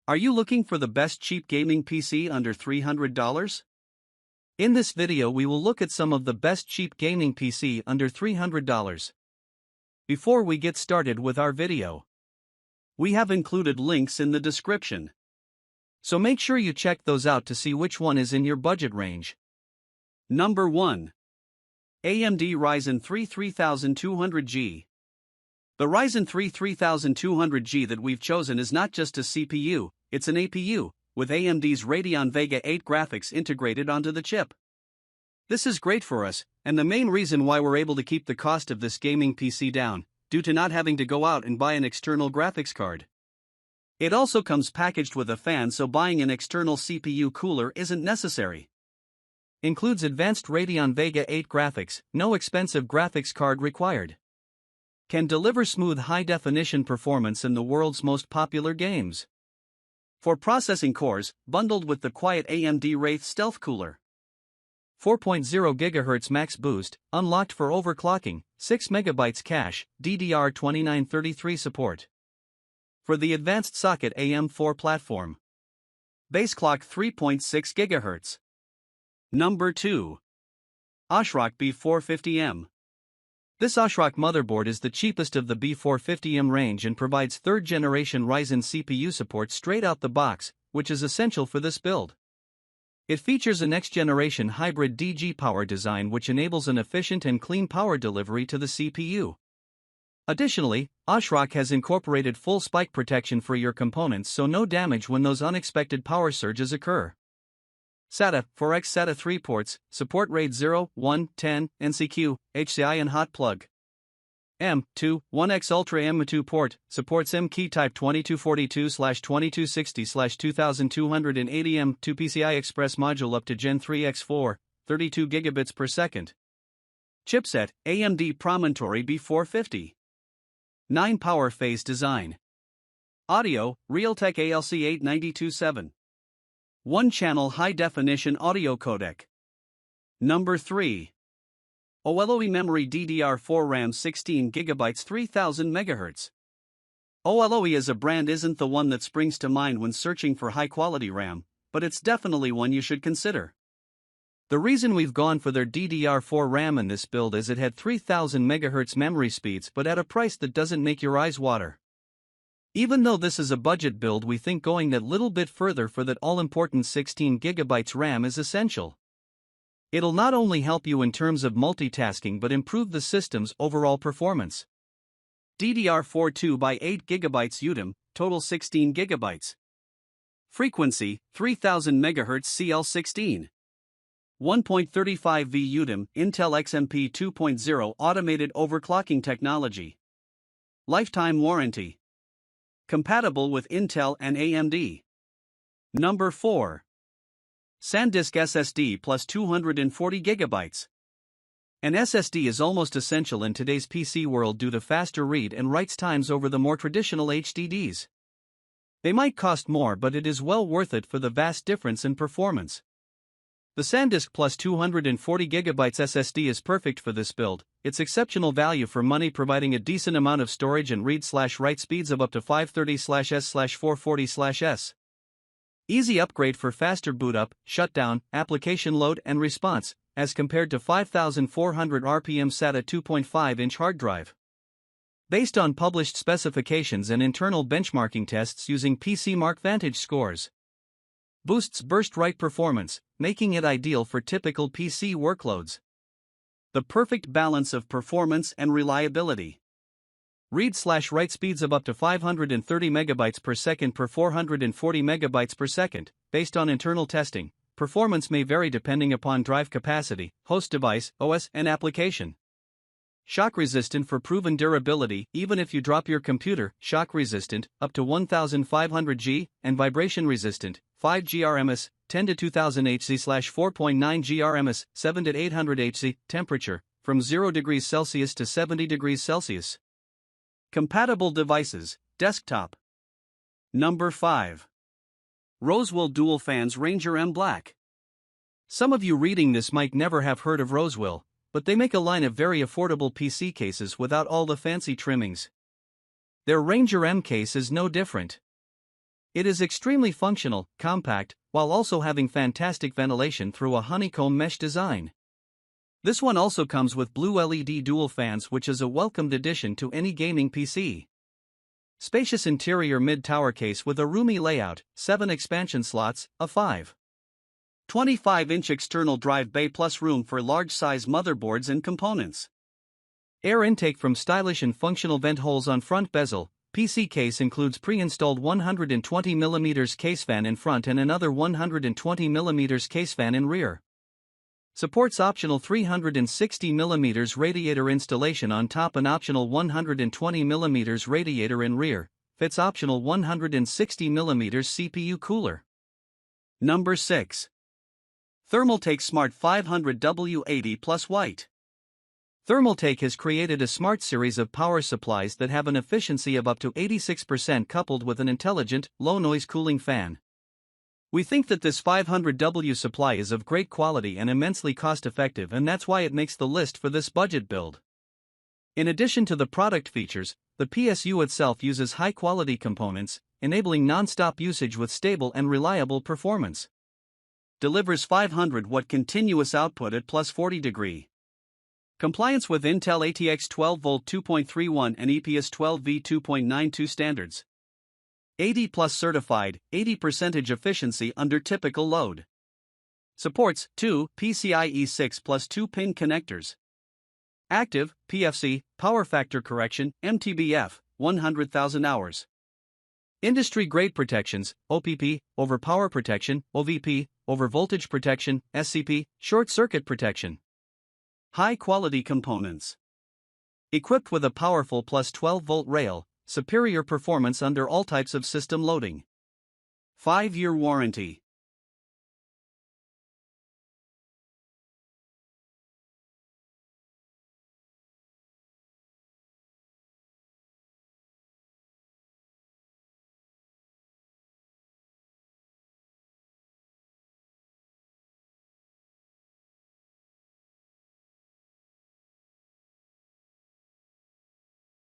Are you looking for the best cheap gaming PC under $300? In this video we will look at some of the best cheap gaming PC under $300. Before we get started with our video, we have included links in the description, so make sure you check those out to see which one is in your budget range. Number 1. AMD Ryzen 3 3200G. The Ryzen 3 3200G that we've chosen is not just a CPU, it's an APU, with AMD's Radeon Vega 8 graphics integrated onto the chip. This is great for us, and the main reason why we're able to keep the cost of this gaming PC down, due to not having to go out and buy an external graphics card. It also comes packaged with a fan, so buying an external CPU cooler isn't necessary. Includes advanced Radeon Vega 8 graphics, no expensive graphics card required. Can deliver smooth high-definition performance in the world's most popular games. 4 processing cores, bundled with the quiet AMD Wraith Stealth Cooler. 4.0 GHz max boost, unlocked for overclocking, 6 MB cache, DDR2933 support. For the advanced socket AM4 platform. Base clock 3.6 GHz. Number 2. ASRock B450M. This ASRock motherboard is the cheapest of the B450M range and provides 3rd generation Ryzen CPU support straight out the box, which is essential for this build. It features a next generation hybrid DG power design which enables an efficient and clean power delivery to the CPU. Additionally, ASRock has incorporated full spike protection for your components, so no damage when those unexpected power surges occur. SATA, 4x SATA 3 ports, support RAID 0, 1, 10, NCQ, HCI and hot plug. M2, 1x Ultra M2 port, supports M-key type 2242/2260/2280 M2 PCI Express module up to Gen 3 x4, 32 gigabits per second. Chipset, AMD Promontory B450. 9 power phase design. Audio, Realtek ALC892-7. 1-channel high-definition audio codec. Number 3. OLOy Memory DDR4 RAM 16GB 3000 MHz. OLOy as a brand isn't the one that springs to mind when searching for high-quality RAM, but it's definitely one you should consider. The reason we've gone for their DDR4 RAM in this build is it had 3000 MHz memory speeds but at a price that doesn't make your eyes water. Even though this is a budget build, we think going that little bit further for that all-important 16GB RAM is essential. It'll not only help you in terms of multitasking but improve the system's overall performance. DDR4 2x8GB UDIM, total 16GB. Frequency, 3000 MHz CL16. 1.35V UDIM, Intel XMP 2.0 automated overclocking technology. Lifetime warranty. Compatible with Intel and AMD. Number 4. SanDisk SSD PLUS 240GB. An SSD is almost essential in today's PC world due to faster read and write times over the more traditional HDDs. They might cost more, but it is well worth it for the vast difference in performance. The SanDisk PLUS 240GB SSD is perfect for this build. It's exceptional value for money, providing a decent amount of storage and read/write speeds of up to 530/s/440/s. Easy upgrade for faster boot up, shutdown, application load and response, as compared to 5400 RPM SATA 2.5-inch hard drive. Based on published specifications and internal benchmarking tests using PCMark Vantage scores. Boosts burst write performance, making it ideal for typical PC workloads. The perfect balance of performance and reliability. Read/write speeds of up to 530 MB per second per 440 MB per second. Based on internal testing, performance may vary depending upon drive capacity, host device, OS, and application. Shock resistant for proven durability, even if you drop your computer. Shock resistant, up to 1500 G, and vibration resistant, 5 GRMS, 10 to 2000 Hz/4.9 GRMS, 7 to 800 Hz. Temperature, from 0 degrees Celsius to 70 degrees Celsius. Compatible devices, desktop. Number 5. Rosewell Dual Fans Ranger M Black. Some of you reading this might never have heard of Rosewell, but they make a line of very affordable PC cases without all the fancy trimmings. Their Ranger M case is no different. It is extremely functional, compact, while also having fantastic ventilation through a honeycomb mesh design. This one also comes with blue LED dual fans, which is a welcomed addition to any gaming PC. Spacious interior mid-tower case with a roomy layout, 7 expansion slots, a 5.25-inch external drive bay plus room for large-size motherboards and components. Air intake from stylish and functional vent holes on front bezel. PC case includes pre-installed 120mm case fan in front and another 120mm case fan in rear. Supports optional 360mm radiator installation on top and optional 120mm radiator in rear. Fits optional 160mm CPU cooler. Number 6. Thermaltake Smart 500W80 Plus White. Thermaltake has created a smart series of power supplies that have an efficiency of up to 86% coupled with an intelligent, low-noise cooling fan. We think that this 500W supply is of great quality and immensely cost-effective, and that's why it makes the list for this budget build. In addition to the product features, the PSU itself uses high-quality components, enabling non-stop usage with stable and reliable performance. Delivers 500-watt continuous output at plus 40 degrees. Compliance with Intel ATX 12V 2.31 and EPS 12V 2.92 standards. 80 Plus certified, 80% efficiency under typical load. Supports 2 PCIe 6 plus 2-pin connectors. Active, PFC, power factor correction, MTBF, 100,000 hours. Industry-grade protections, OPP, over power protection, OVP, over voltage protection, SCP, short circuit protection. High-quality components. Equipped with a powerful plus 12-volt rail, superior performance under all types of system loading. 5-year warranty.